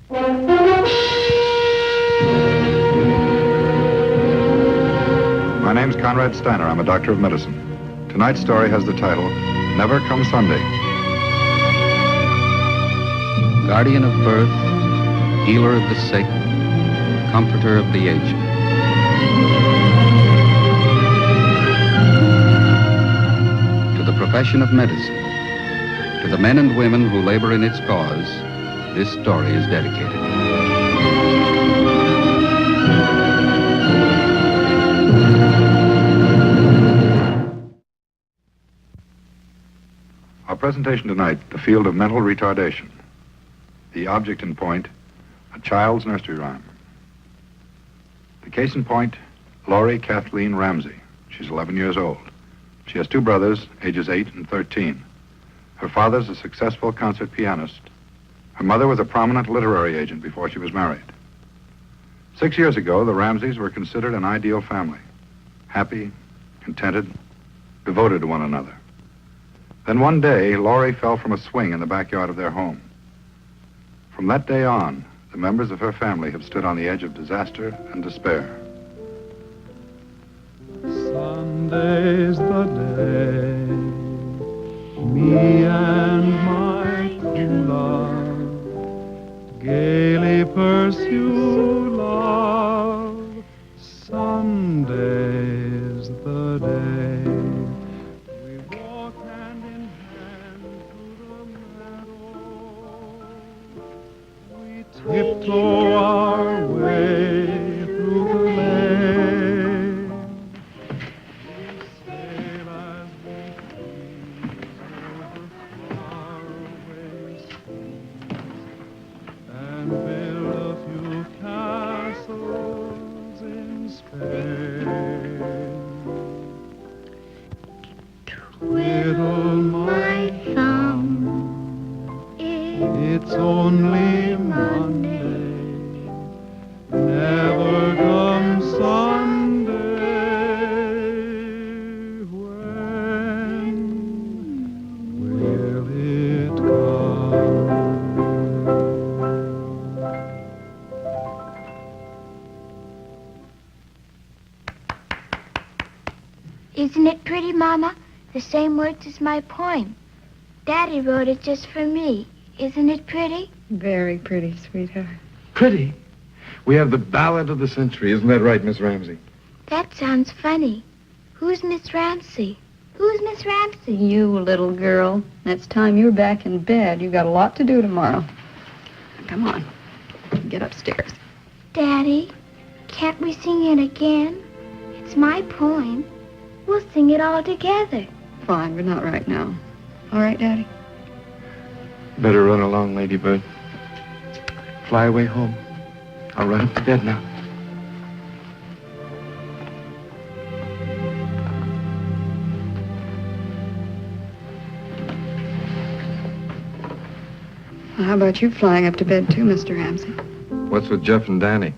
My name's Konrad Styner. I'm a doctor of medicine. Tonight's story has the title, Never Come Sunday. Guardian of birth, healer of the sick, comforter of the aged. To the profession of medicine, to the men and women who labor in its cause, this story is dedicated. Our presentation tonight, the field of mental retardation. The object in point, a child's nursery rhyme. The case in point, Laurie Kathleen Ramsey. She's 11 years old. She has two brothers, ages 8 and 13. Her father's a successful concert pianist. Her mother was a prominent literary agent before she was married. 6 years ago, the Ramseys were considered an ideal family. Happy, contented, devoted to one another. Then one day, Laurie fell from a swing in the backyard of their home. From that day on, the members of her family have stood on the edge of disaster and despair. Sunday's the day, me and my true love gaily pursue love. Sunday's the day we walk hand in hand through the meadow. We tiptoe our way through the lane. We sail as we please over faraway seas and build a few castles in Spain. Twiddle my thumb, it's only Monday, never come Sunday. When will it come? Isn't it pretty, Mama? The same words as my poem. Daddy wrote it just for me. Isn't it pretty? Very pretty, sweetheart. Pretty? We have the ballad of the century. Isn't that right, Miss Ramsey? That sounds funny. Who's Miss Ramsey? Who's Miss Ramsey? You little girl. It's time you're back in bed. You've got a lot to do tomorrow. Come on. Get upstairs. Daddy, can't we sing it again? It's my poem. We'll sing it all together. Fine, but not right now. All right, Daddy? Better run along, Ladybird. Fly away home. I'll run up to bed now. Well, how about you flying up to bed, too, Mr. Ramsey? What's with Jeff and Danny?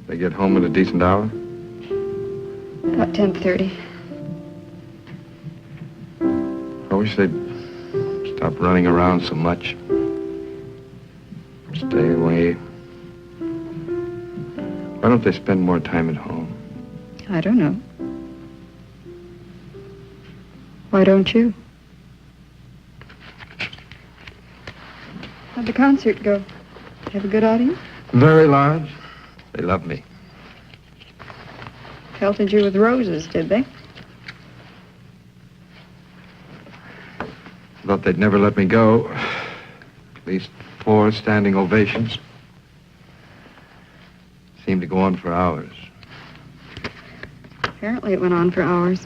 They get home at a decent hour? About 10:30. I wish they'd stop running around so much. Stay away. Why don't they spend more time at home? I don't know. Why don't you? How'd the concert go? Have a good audience? Very large. They love me. Pelted you with roses, did they? Thought they'd never let me go. At least 4 standing ovations. Seemed to go on for hours. Apparently it went on for hours.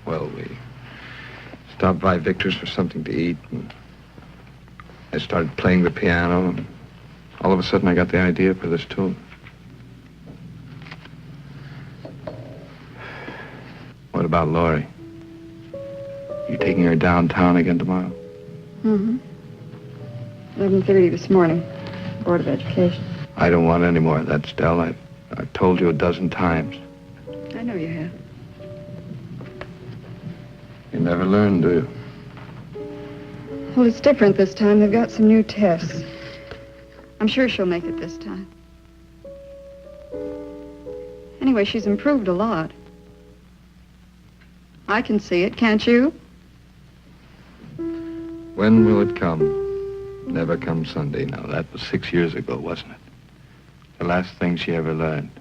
Well, we stopped by Victor's for something to eat, and I started playing the piano, and all of a sudden I got the idea for this tune. What about Laurie? You taking her downtown again tomorrow? Mm-hmm. 11:30 this morning. Board of Education. I don't want any more of that, Stell. I've told you a dozen times. I know you have. You never learn, do you? Well, it's different this time. They've got some new tests. I'm sure she'll make it this time. Anyway, she's improved a lot. I can see it, can't you? When will it come? Never come Sunday. Now, that was 6 years ago, wasn't it? The last thing she ever learned.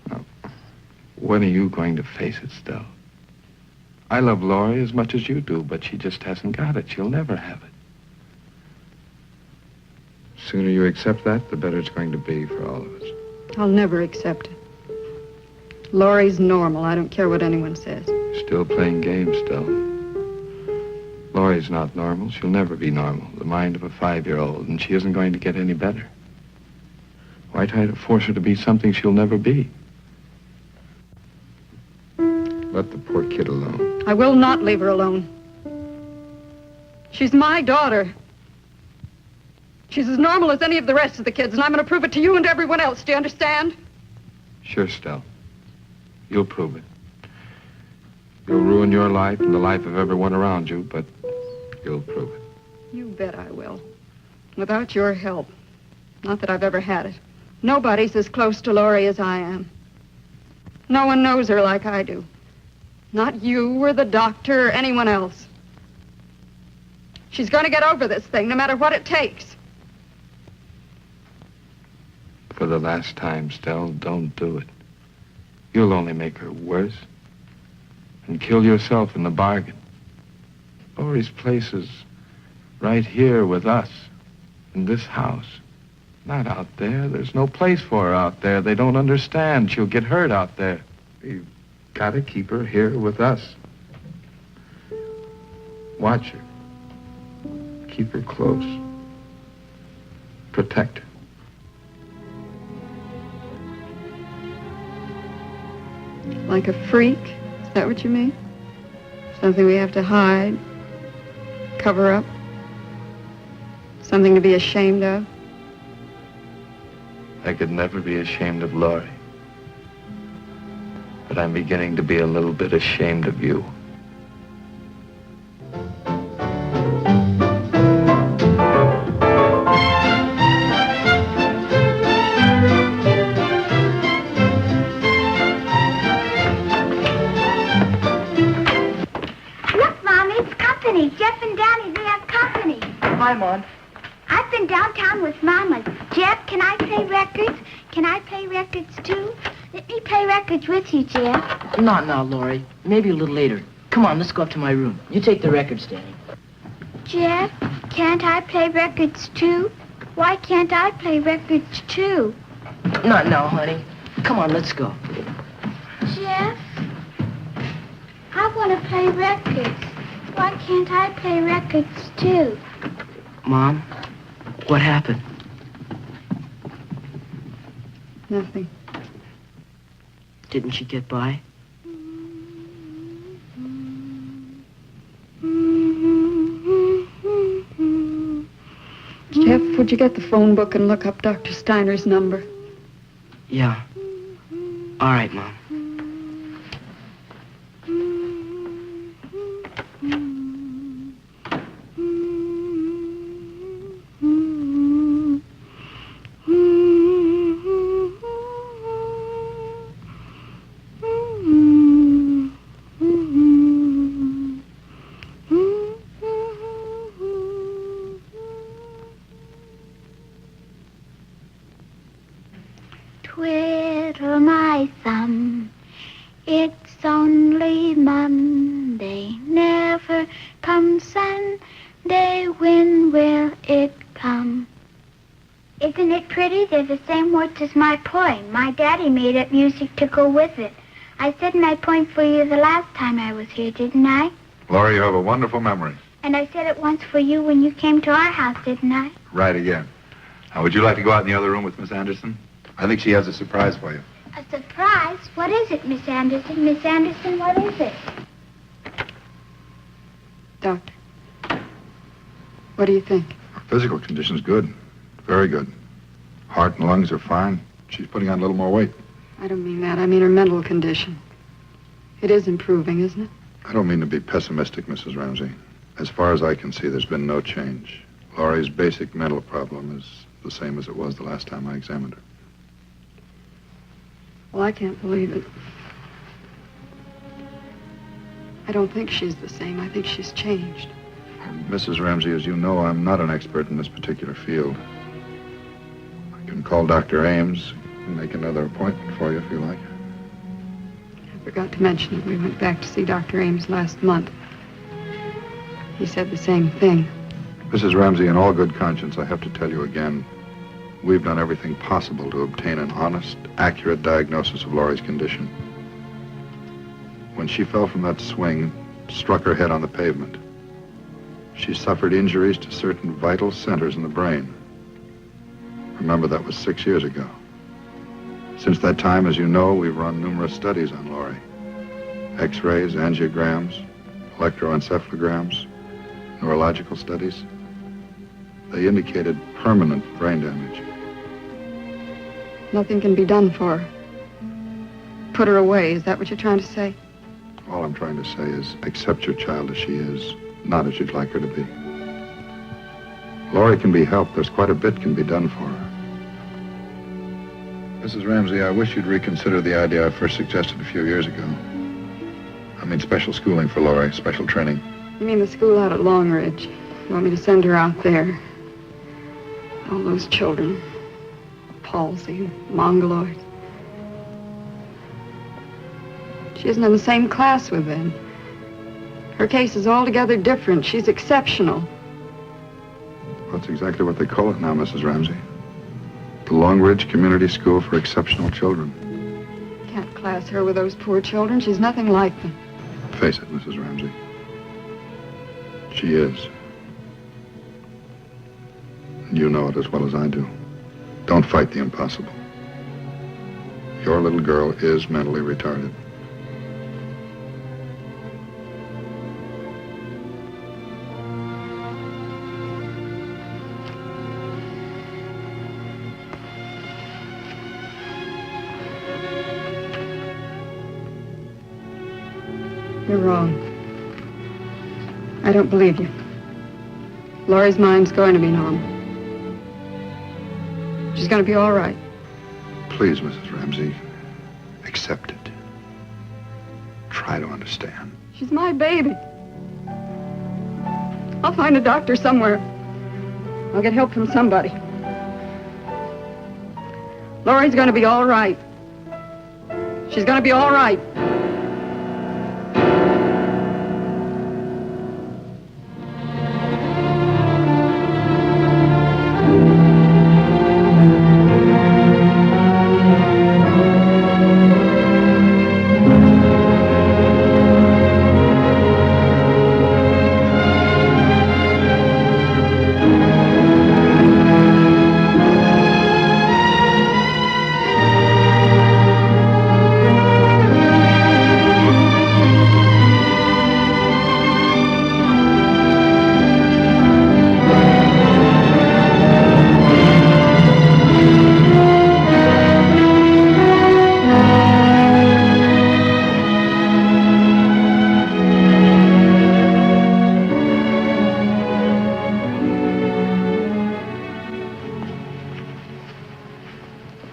Now, when are you going to face it, Stell? I love Laurie as much as you do, but she just hasn't got it. She'll never have it. Sooner you accept that, the better it's going to be for all of us. I'll never accept it. Laurie's normal. I don't care what anyone says. Still playing games, Stell. Laurie's not normal. She'll never be normal. The mind of a 5-year-old, and she isn't going to get any better. Why try to force her to be something she'll never be? Let the poor kid alone. I will not leave her alone. She's my daughter. She's as normal as any of the rest of the kids, and I'm going to prove it to you and to everyone else. Do you understand? Sure, Stell. You'll prove it. You'll ruin your life and the life of everyone around you, but you'll prove it. You bet I will. Without your help. Not that I've ever had it. Nobody's as close to Laurie as I am. No one knows her like I do. Not you or the doctor or anyone else. She's going to get over this thing, no matter what it takes. For the last time, Stell, don't do it. You'll only make her worse. And kill yourself in the bargain. Laurie's place is right here with us, in this house. Not out there. There's no place for her out there. They don't understand. She'll get hurt out there. We've got to keep her here with us. Watch her. Keep her close. Protect her. Like a freak? Is that what you mean? Something we have to hide, cover up? Something to be ashamed of? I could never be ashamed of Laurie. But I'm beginning to be a little bit ashamed of you. Jeff and Danny, they have company. Hi, Mom. I've been downtown with Mama. Jeff, can I play records? Can I play records, too? Let me play records with you, Jeff. Not now, Laurie. Maybe a little later. Come on, let's go up to my room. You take the records, Danny. Jeff, can't I play records, too? Why can't I play records, too? Not now, honey. Come on, let's go. Jeff, I want to play records. Why can't I play records, too? Mom, what happened? Nothing. Didn't she get by? Jeff, would you get the phone book and look up Dr. Steiner's number? Yeah. All right, Mom. Twiddle my thumb, it's only Monday, never comes Sunday, when will it come? Isn't it pretty? They're the same words as my poem. My daddy made up music to go with it. I said my poem for you the last time I was here, didn't I? Laurie, you have a wonderful memory. And I said it once for you when you came to our house, didn't I? Right again. Now, would you like to go out in the other room with Miss Anderson? I think she has a surprise for you. A surprise? What is it, Miss Anderson? Miss Anderson, what is it? Doctor, what do you think? Her physical condition's good. Very good. Heart and lungs are fine. She's putting on a little more weight. I don't mean that. I mean her mental condition. It is improving, isn't it? I don't mean to be pessimistic, Mrs. Ramsey. As far as I can see, there's been no change. Laurie's basic mental problem is the same as it was the last time I examined her. Well, I can't believe it. I don't think she's the same. I think she's changed. Mrs. Ramsey, as you know, I'm not an expert in this particular field. I can call Dr. Ames and make another appointment for you if you like. I forgot to mention that we went back to see Dr. Ames last month. He said the same thing. Mrs. Ramsey, in all good conscience, I have to tell you again, we've done everything possible to obtain an honest, accurate diagnosis of Laurie's condition. When she fell from that swing, struck her head on the pavement, she suffered injuries to certain vital centers in the brain. Remember, that was 6 years ago. Since that time, as you know, we've run numerous studies on Laurie. X-rays, angiograms, electroencephalograms, neurological studies. They indicated permanent brain damage. Nothing can be done for her. Put her away, is that what you're trying to say? All I'm trying to say is accept your child as she is, not as you'd like her to be. Laurie can be helped. There's quite a bit can be done for her. Mrs. Ramsey, I wish you'd reconsider the idea I first suggested a few years ago. I mean, special schooling for Laurie, special training. You mean the school out at Long Ridge? You want me to send her out there? All those children. Palsy, mongoloids. She isn't in the same class with them. Her case is altogether different. She's exceptional. That's exactly what they call it now, Mrs. Ramsey. The Long Ridge Community School for Exceptional Children. Can't class her with those poor children. She's nothing like them. Face it, Mrs. Ramsey. She is. And you know it as well as I do. Don't fight the impossible. Your little girl is mentally retarded. You're wrong. I don't believe you. Laurie's mind's going to be normal. She's going to be all right. Please, Mrs. Ramsey, accept it. Try to understand. She's my baby. I'll find a doctor somewhere. I'll get help from somebody. Laurie's going to be all right. She's going to be all right.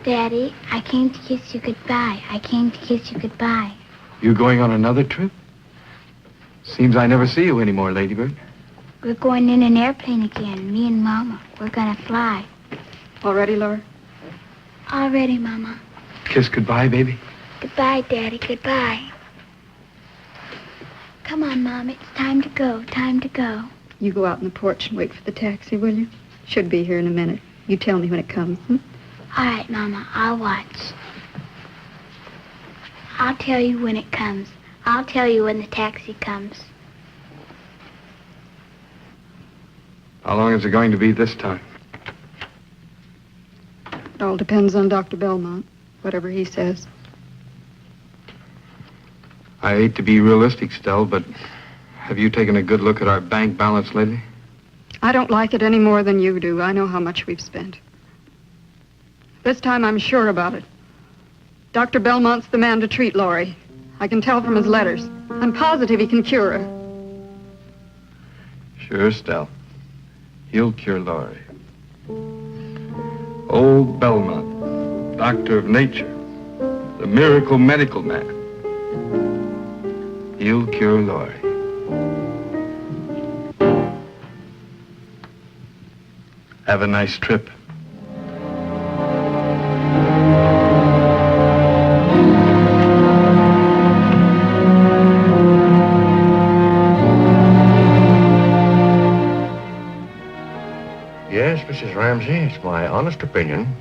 Daddy, I came to kiss you goodbye. I came to kiss you goodbye. You going on another trip? Seems I never see you anymore, Ladybird. We're going in an airplane again, me and Mama. We're gonna fly. All ready, Laura? All ready, Mama. Kiss goodbye, baby. Goodbye, Daddy. Goodbye. Come on, Mom. It's time to go. Time to go. You go out on the porch and wait for the taxi, will you? Should be here in a minute. You tell me when it comes, All right, Mama. I'll watch. I'll tell you when it comes. I'll tell you when the taxi comes. How long is it going to be this time? It all depends on Dr. Belmont, whatever he says. I hate to be realistic, Stell, but have you taken a good look at our bank balance lately? I don't like it any more than you do. I know how much we've spent. This time I'm sure about it. Dr. Belmont's the man to treat Laurie. I can tell from his letters. I'm positive he can cure her. Sure, Stell. He'll cure Laurie. Old Belmont, doctor of nature, the miracle medical man. He'll cure Laurie. Have a nice trip. Yes, Mrs. Ramsey, it's my honest opinion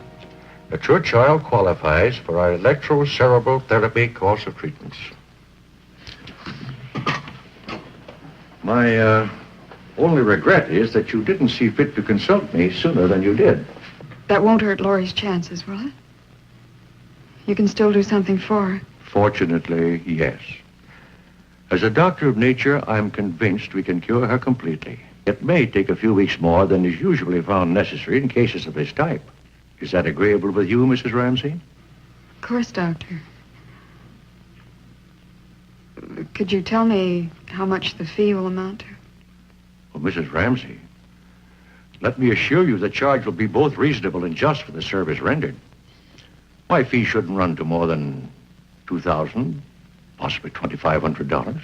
that your child qualifies for our electrocerebral therapy course of treatments. My only regret is that you didn't see fit to consult me sooner than you did. That won't hurt Laurie's chances, will it? You can still do something for her. Fortunately, yes. As a doctor of nature, I'm convinced we can cure her completely. It may take a few weeks more than is usually found necessary in cases of this type. Is that agreeable with you, Mrs. Ramsey? Of course, Doctor. Could you tell me how much the fee will amount to? Well, Mrs. Ramsey, let me assure you the charge will be both reasonable and just for the service rendered. My fee shouldn't run to more than $2,000, possibly $2,500.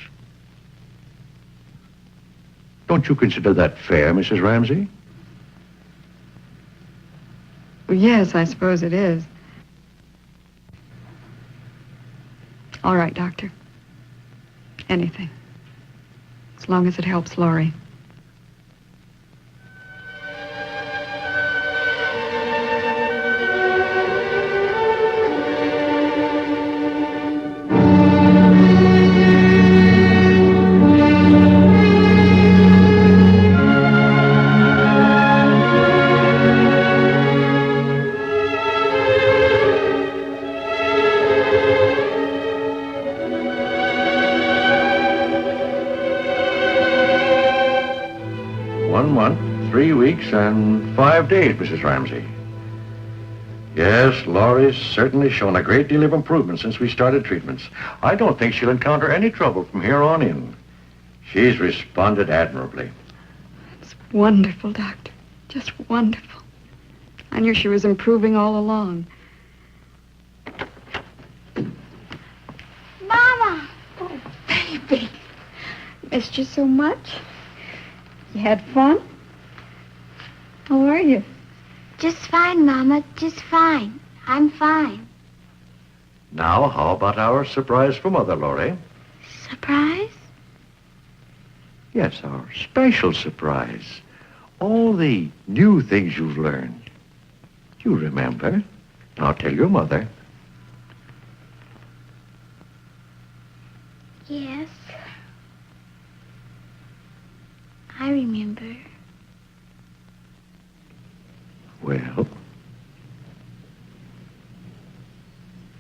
Don't you consider that fair, Mrs. Ramsey? Well, yes, I suppose it is. All right, Doctor. Anything. As long as it helps Laurie. And 5 days, Mrs. Ramsey. Yes, Laurie's certainly shown a great deal of improvement since we started treatments. I don't think she'll encounter any trouble from here on in. She's responded admirably. It's wonderful, Doctor. Just wonderful. I knew she was improving all along. Mama! Oh, baby. Missed you so much. You had fun? How are you? Just fine, Mama. Just fine. I'm fine. Now, how about our surprise for Mother, Laurie? Surprise? Yes, our special surprise. All the new things you've learned. You remember. Now tell your mother. Yes. I remember. Well,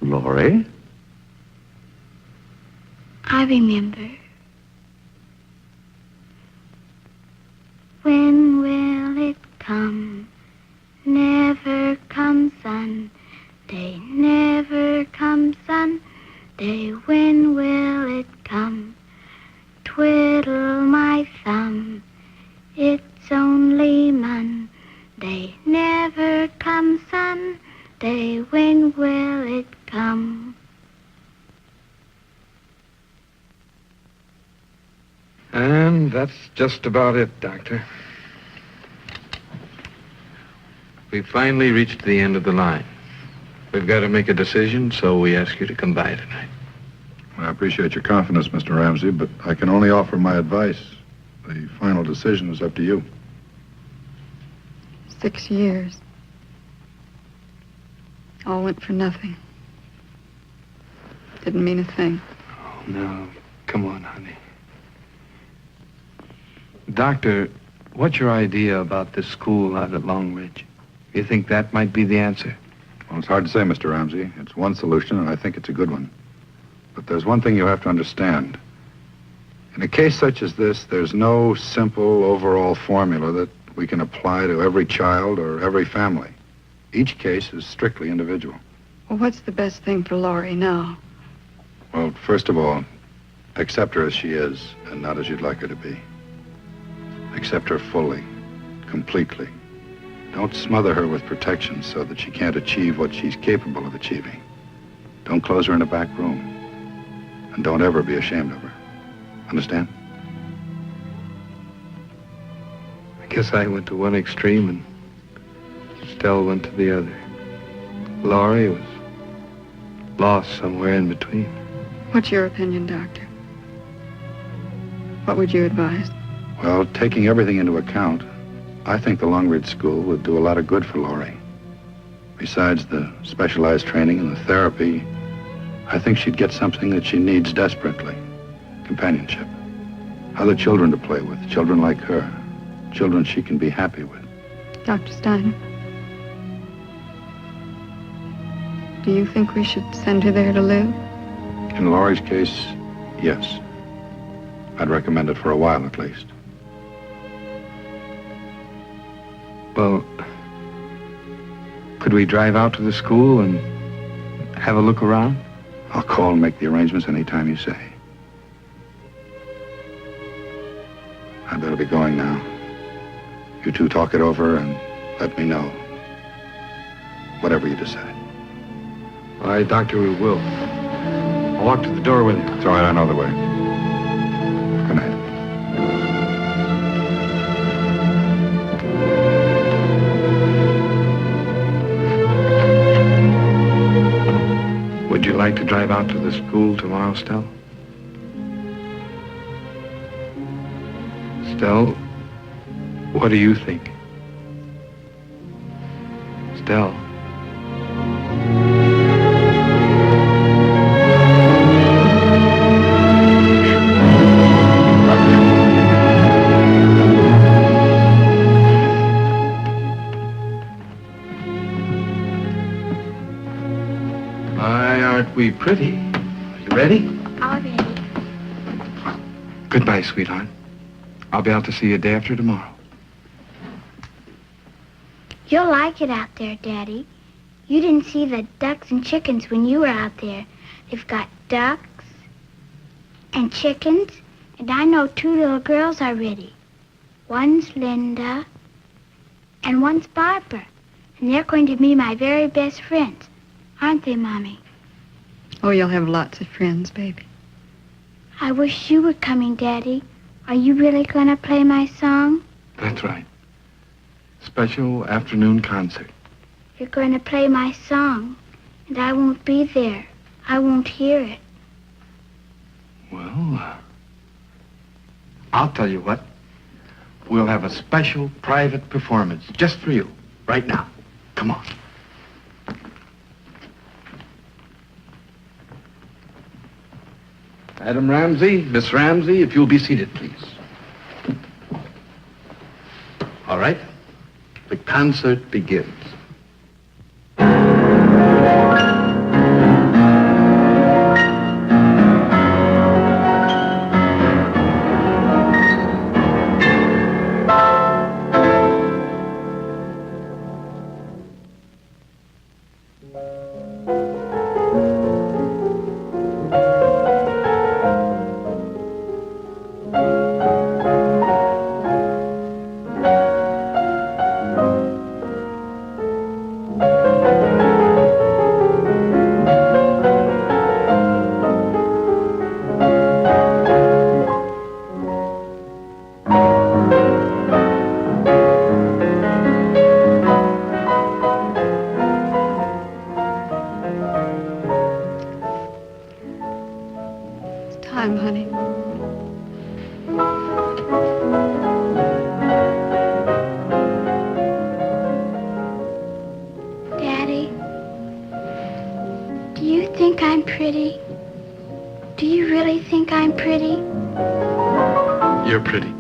Laurie? I remember. When will it come? Never come Sunday, never come Sunday. When will it come? Twiddle my thumb, it's only Monday, never come Sunday. When will it come? And that's just about it, Doctor. We finally reached the end of the line. We've got to make a decision, so we ask you to come by tonight. I appreciate your confidence, Mr. Ramsey, but I can only offer my advice. The final decision is up to you. 6 years. All went for nothing. Didn't mean a thing. Oh, no. Come on, honey. Doctor, what's your idea about this school out at Long Ridge? You think that might be the answer? Well, it's hard to say, Mr. Ramsey. It's one solution, and I think it's a good one. But there's one thing you have to understand. In a case such as this, there's no simple overall formula that we can apply to every child or every family. Each case is strictly individual. Well, what's the best thing for Laurie now? Well, first of all, accept her as she is and not as you'd like her to be. Accept her fully. completely. Don't smother her with protection so that she can't achieve what she's capable of achieving. Don't close her in a back room. And don't ever be ashamed of her. Understand? I guess I went to one extreme and Stell went to the other. Laurie was lost somewhere in between. What's your opinion, Doctor? What would you advise? Well, taking everything into account, I think the Longridge School would do a lot of good for Laurie. Besides the specialized training and the therapy, I think she'd get something that she needs desperately. Companionship. Other children to play with, children like her. Children she can be happy with. Dr. Styner, do you think we should send her there to live? In Laurie's case, yes. I'd recommend it for a while at least. Well, could we drive out to the school and have a look around? I'll call and make the arrangements any time you say. I better be going now. You two talk it over and let me know. Whatever you decide. All right, Doctor, we will. I'll walk to the door with you. It's all right, I know the way. Good night. Would you like to drive out to the school tomorrow, Stell? Stell, what do you think? Stell. My, aren't we pretty? Are you ready? All ready. Goodbye, sweetheart. I'll be out to see you day after tomorrow. You'll like it out there, Daddy. You didn't see the ducks and chickens when you were out there. They've got ducks and chickens, and I know 2 little girls already. One's Linda, and one's Barbara. And they're going to be my very best friends. Aren't they, Mommy? Oh, you'll have lots of friends, baby. I wish you were coming, Daddy. Are you really going to play my song? That's right. Special afternoon concert. You're going to play my song, and I won't be there. I won't hear it. Well, I'll tell you what. We'll have a special private performance just for you, right now. Come on. Madam Ramsey, Miss Ramsey, if you'll be seated, please. All right. The concert begins. Time, honey. Daddy, do you think I'm pretty? Do you really think I'm pretty? You're pretty.